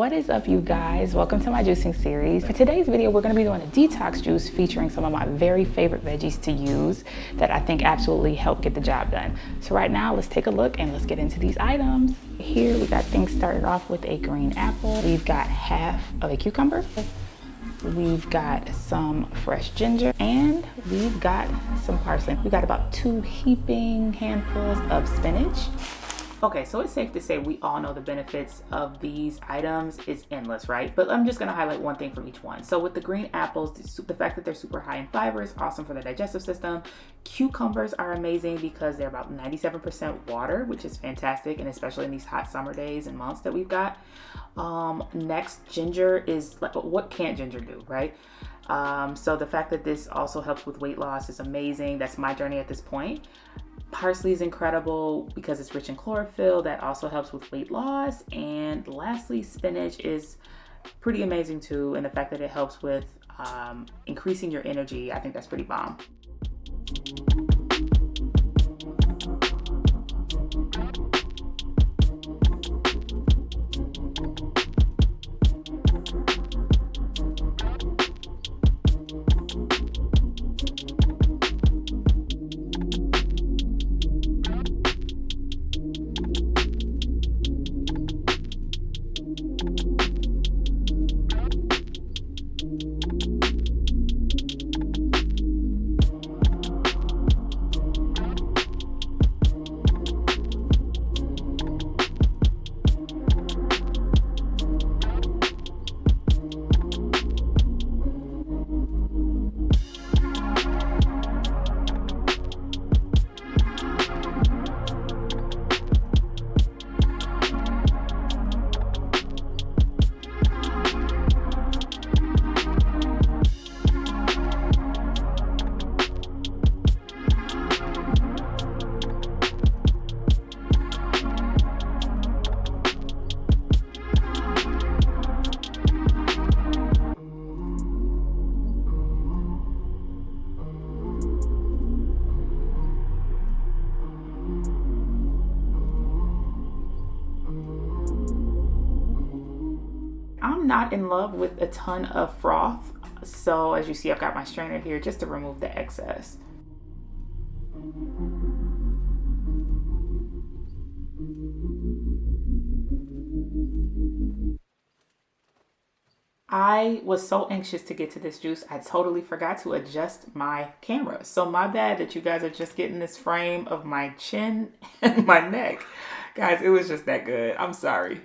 What is up, you guys? Welcome to my juicing series. For today's video, we're going to be doing a detox juice featuring some of my very favorite veggies to use that I think absolutely help get the job done. So right now, let's take a look and let's get into these items. Here we got things started off with a green apple. We've got half of a cucumber. We've got some fresh ginger, and we've got some parsley. We got about 2 heaping handfuls of spinach. Okay, so it's safe to say we all know the benefits of these items is endless, right? But I'm just gonna highlight one thing from each one. So with the green apples, the fact that they're super high in fiber is awesome for the digestive system. Cucumbers are amazing because they're about 97% water, which is fantastic, and especially in these hot summer days and months that we've got. Next, ginger is like, what can't ginger do, right? So the fact that this also helps with weight loss is amazing. That's my journey at this point. Parsley is incredible because it's rich in chlorophyll. That also helps with weight loss. And lastly, spinach is pretty amazing too. And the fact that it helps with increasing your energy, I think that's pretty bomb. I'm not in love with a ton of froth, so as you see, I've got my strainer here just to remove the excess. I was so anxious to get to this juice, I totally forgot to adjust my camera. So my bad that you guys are just getting this frame of my chin and my neck. Guys, it was just that good. I'm sorry.